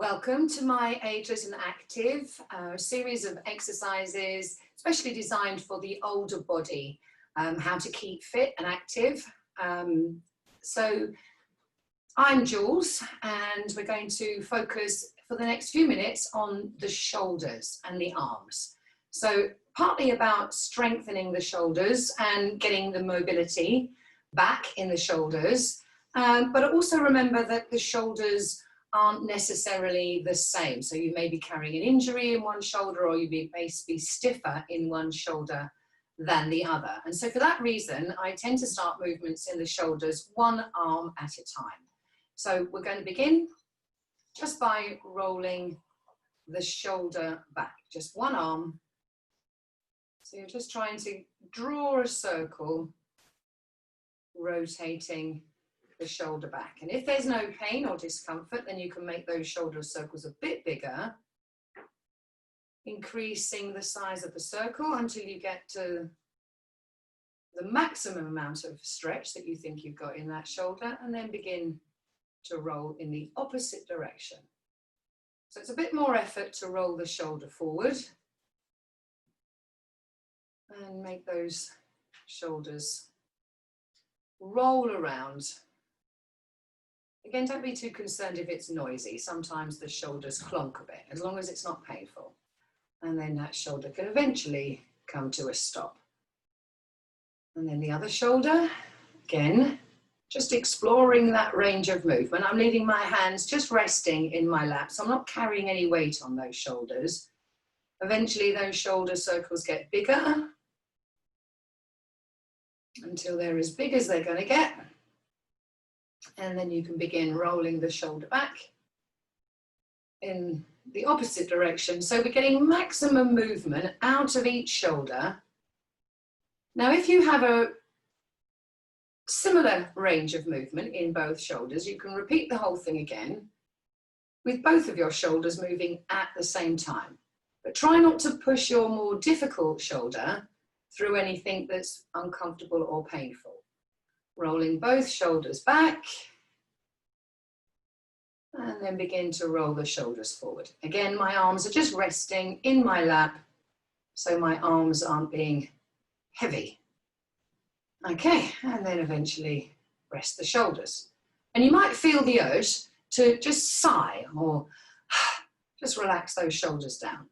Welcome to my Ageless and Active, a series of exercises specially designed for the older body, how to keep fit and active. So I'm Jules, and we're going to focus for the next few minutes on the shoulders and the arms. So partly about strengthening the shoulders and getting the mobility back in the shoulders, but also remember that the shoulders aren't necessarily the same. So you may be carrying an injury in one shoulder, or you may be stiffer in one shoulder than the other. And so for that reason, I tend to start movements in the shoulders one arm at a time. So we're going to begin just by rolling the shoulder back, just one arm. So you're just trying to draw a circle, rotating the shoulder back. And if there's no pain or discomfort, then you can make those shoulder circles a bit bigger, increasing the size of the circle until you get to the maximum amount of stretch that you think you've got in that shoulder, and then begin to roll in the opposite direction. So it's a bit more effort to roll the shoulder forward and make those shoulders roll around. Again, don't be too concerned if it's noisy. Sometimes the shoulders clonk a bit, as long as it's not painful. And then that shoulder can eventually come to a stop. And then the other shoulder, again, just exploring that range of movement. I'm leaving my hands just resting in my lap, so I'm not carrying any weight on those shoulders. Eventually those shoulder circles get bigger until they're as big as they're going to get. And then you can begin rolling the shoulder back in the opposite direction. So we're getting maximum movement out of each shoulder. Now, if you have a similar range of movement in both shoulders, you can repeat the whole thing again with both of your shoulders moving at the same time. But try not to push your more difficult shoulder through anything that's uncomfortable or painful. Rolling both shoulders back, and then begin to roll the shoulders forward. Again, my arms are just resting in my lap, so my arms aren't being heavy. Okay, and then eventually rest the shoulders. And you might feel the urge to just sigh or just relax those shoulders down.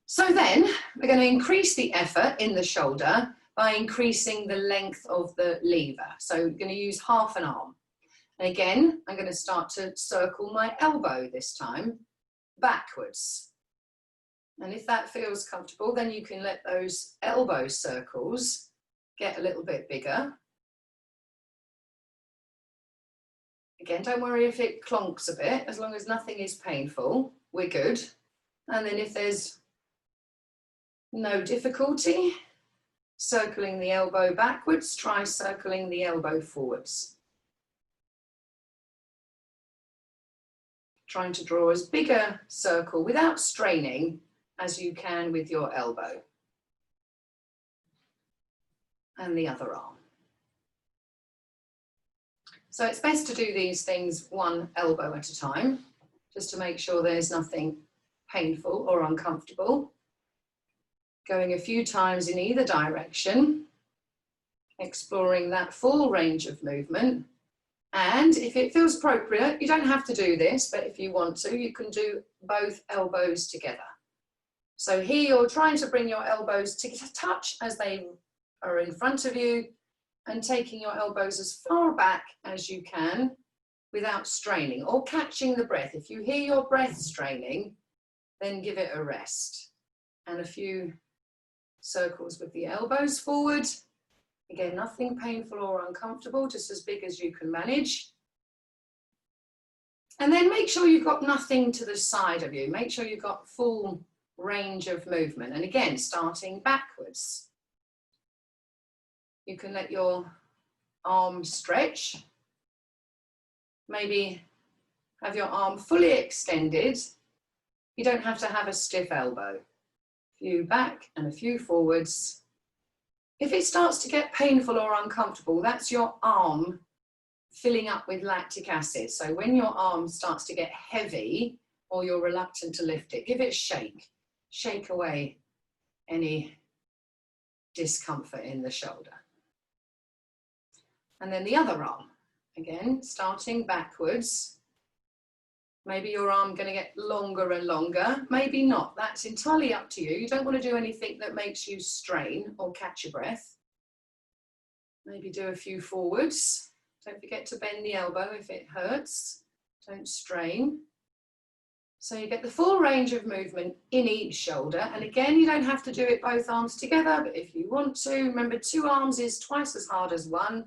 So then we're going to increase the effort in the shoulder by increasing the length of the lever. So we're going to use half an arm. And again, I'm going to start to circle my elbow this time backwards. And if that feels comfortable, then you can let those elbow circles get a little bit bigger. Again, don't worry if it clonks a bit, as long as nothing is painful, we're good. And then if there's no difficulty circling the elbow backwards, try circling the elbow forwards. Trying to draw as big a circle without straining as you can with your elbow. And the other arm. So it's best to do these things one elbow at a time, just to make sure there's nothing painful or uncomfortable. Going a few times in either direction, exploring that full range of movement. And if it feels appropriate, you don't have to do this, but if you want to, you can do both elbows together. So here you're trying to bring your elbows to touch as they are in front of you, and taking your elbows as far back as you can without straining or catching the breath. If you hear your breath straining, then give it a rest. And a few circles with the elbows forward. Again, nothing painful or uncomfortable, just as big as you can manage. And then make sure you've got nothing to the side of you. Make sure you've got full range of movement. And again, starting backwards. You can let your arm stretch. Maybe have your arm fully extended. You don't have to have a stiff elbow. A few back and a few forwards. If it starts to get painful or uncomfortable, that's your arm filling up with lactic acid. So when your arm starts to get heavy or you're reluctant to lift it, give it a shake. Shake away any discomfort in the shoulder. And then the other arm, again, starting backwards. Maybe your arm going to get longer and longer, maybe not. That's entirely up to you. You don't want to do anything that makes you strain or catch your breath. Maybe do a few forwards. Don't forget to bend the elbow if it hurts. Don't strain. So you get the full range of movement in each shoulder. And again, you don't have to do it both arms together, but if you want to, remember 2 arms is twice as hard as 1.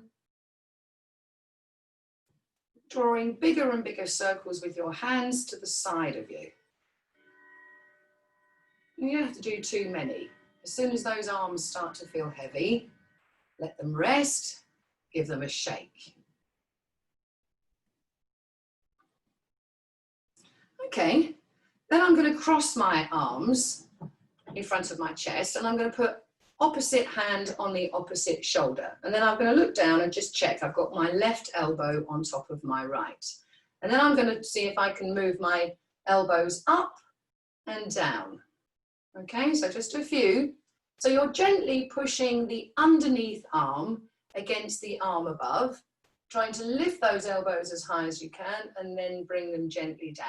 Drawing bigger and bigger circles with your hands to the side of you. You don't have to do too many. As soon as those arms start to feel heavy, let them rest, give them a shake. Okay, then I'm going to cross my arms in front of my chest and I'm going to put opposite hand on the opposite shoulder. And then I'm going to look down and just check I've got my left elbow on top of my right. And then I'm going to see if I can move my elbows up and down. Okay, so just a few. So you're gently pushing the underneath arm against the arm above, trying to lift those elbows as high as you can and then bring them gently down.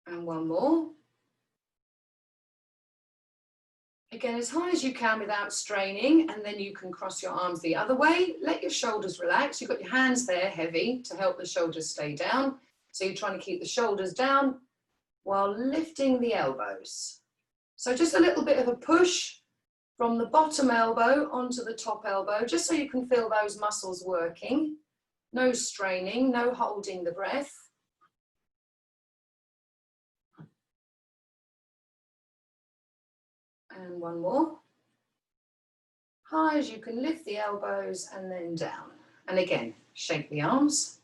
And one more. Again, as high as you can without straining, and then you can cross your arms the other way. Let your shoulders relax. You've got your hands there heavy to help the shoulders stay down. So you're trying to keep the shoulders down while lifting the elbows. So just a little bit of a push from the bottom elbow onto the top elbow, just so you can feel those muscles working. No straining, no holding the breath. And one more. High as you can, lift the elbows and then down. And again, shake the arms.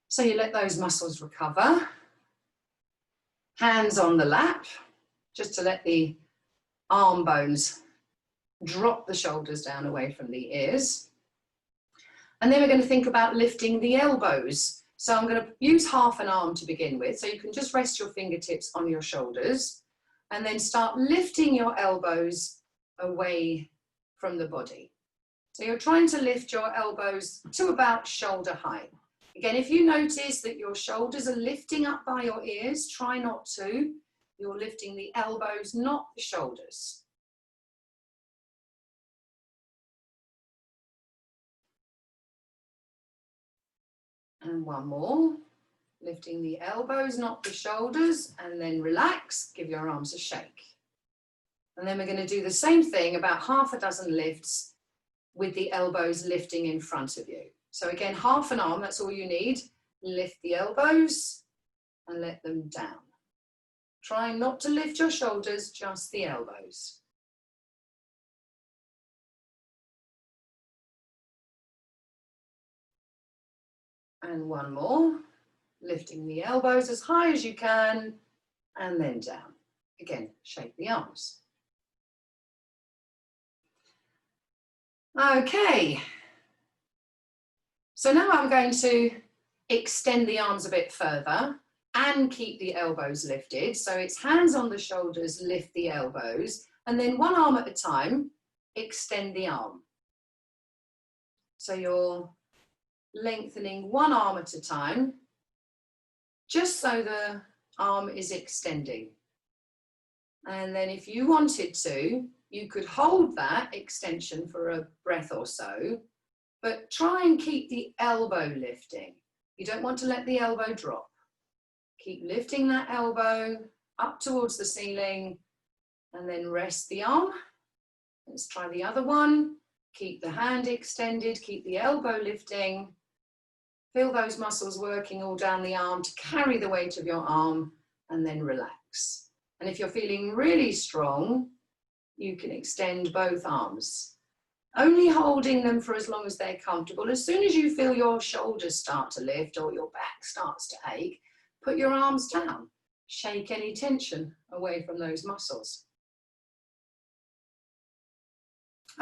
So you let those muscles recover. Hands on the lap, just to let the arm bones drop the shoulders down away from the ears. And then we're going to think about lifting the elbows. So I'm going to use half an arm to begin with. So you can just rest your fingertips on your shoulders and then start lifting your elbows away from the body. So you're trying to lift your elbows to about shoulder height. Again, if you notice that your shoulders are lifting up by your ears, try not to. You're lifting the elbows, not the shoulders. And one more. Lifting the elbows, not the shoulders, and then relax, give your arms a shake. And then we're going to do the same thing, about half a dozen lifts with the elbows lifting in front of you. So again, half an arm, that's all you need. Lift the elbows and let them down. Try not to lift your shoulders, just the elbows. And one more. Lifting the elbows as high as you can and then down. Again, shake the arms. Okay. So now I'm going to extend the arms a bit further and keep the elbows lifted. So it's hands on the shoulders, lift the elbows, and then one arm at a time, extend the arm. So you're lengthening one arm at a time, just so the arm is extending. And then if you wanted to, you could hold that extension for a breath or so, but try and keep the elbow lifting. You don't want to let the elbow drop. Keep lifting that elbow up towards the ceiling and then rest the arm. Let's try the other one. Keep the hand extended, keep the elbow lifting. Feel those muscles working all down the arm to carry the weight of your arm and then relax. And if you're feeling really strong, you can extend both arms. Only holding them for as long as they're comfortable. As soon as you feel your shoulders start to lift or your back starts to ache, put your arms down. Shake any tension away from those muscles.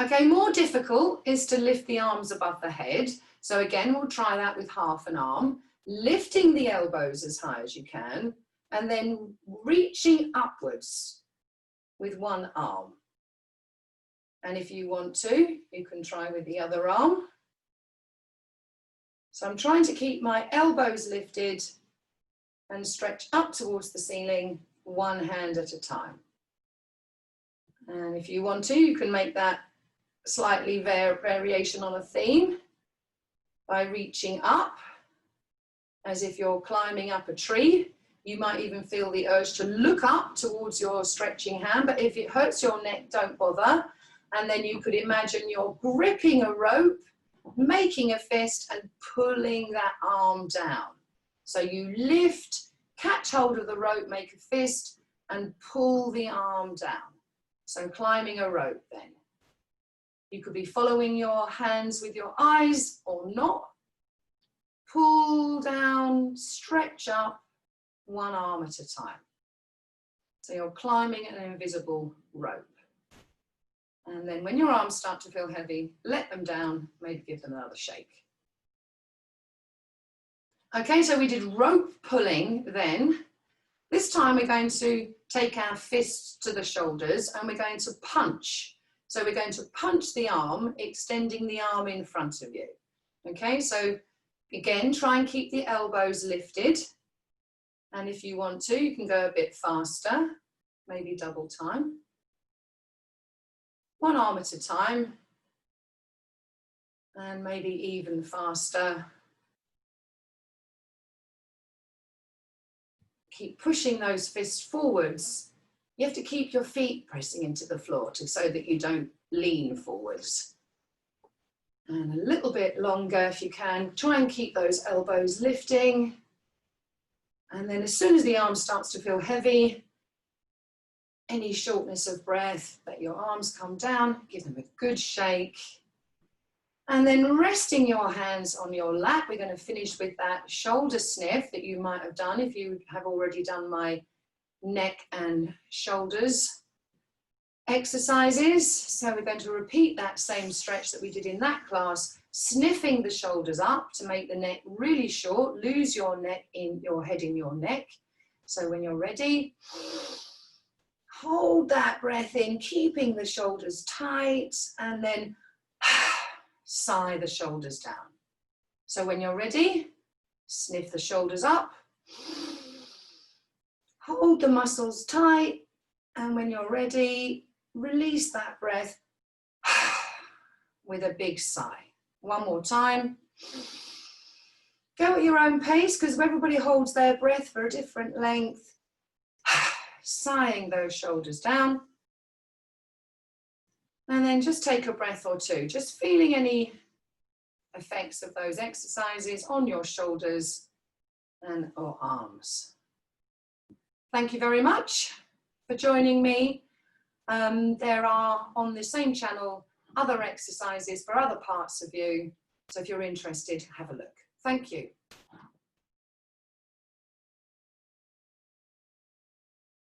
Okay, more difficult is to lift the arms above the head. So again, we'll try that with half an arm, lifting the elbows as high as you can, and then reaching upwards with one arm. And if you want to, you can try with the other arm. So I'm trying to keep my elbows lifted and stretch up towards the ceiling, one hand at a time. And if you want to, you can make that slightly variation on a theme by reaching up as if you're climbing up a tree. You might even feel the urge to look up towards your stretching hand, but if it hurts your neck, don't bother. And then you could imagine you're gripping a rope, making a fist and pulling that arm down. So you lift, catch hold of the rope, make a fist and pull the arm down. So climbing a rope then. You could be following your hands with your eyes or not. Pull down, stretch up, one arm at a time. So you're climbing an invisible rope. And then when your arms start to feel heavy, let them down, maybe give them another shake. Okay, so we did rope pulling then. This time we're going to take our fists to the shoulders and we're going to punch. So we're going to punch the arm, extending the arm in front of you. Okay, so again, try and keep the elbows lifted. And if you want to, you can go a bit faster, maybe double time. One arm at a time. And maybe even faster. Keep pushing those fists forwards. You have to keep your feet pressing into the floor so that you don't lean forwards. And a little bit longer if you can. Try and keep those elbows lifting. And then as soon as the arm starts to feel heavy, any shortness of breath, let your arms come down, give them a good shake. And then resting your hands on your lap, we're going to finish with that shoulder sniff that you might have done if you have already done my neck and shoulders exercises. So we're going to repeat that same stretch that we did in that class, sniffing the shoulders up to make the neck really short. Lose your neck in your head in your neck. So when you're ready, hold that breath in, keeping the shoulders tight, and then sigh the shoulders down. So when you're ready, sniff the shoulders up, hold the muscles tight, and when you're ready, release that breath with a big sigh. One more time. Go at your own pace because everybody holds their breath for a different length. Sighing those shoulders down. And then just take a breath or two, just feeling any effects of those exercises on your shoulders and or arms. Thank you very much for joining me. There are on the same channel other exercises for other parts of you. So if you're interested, have a look. Thank you.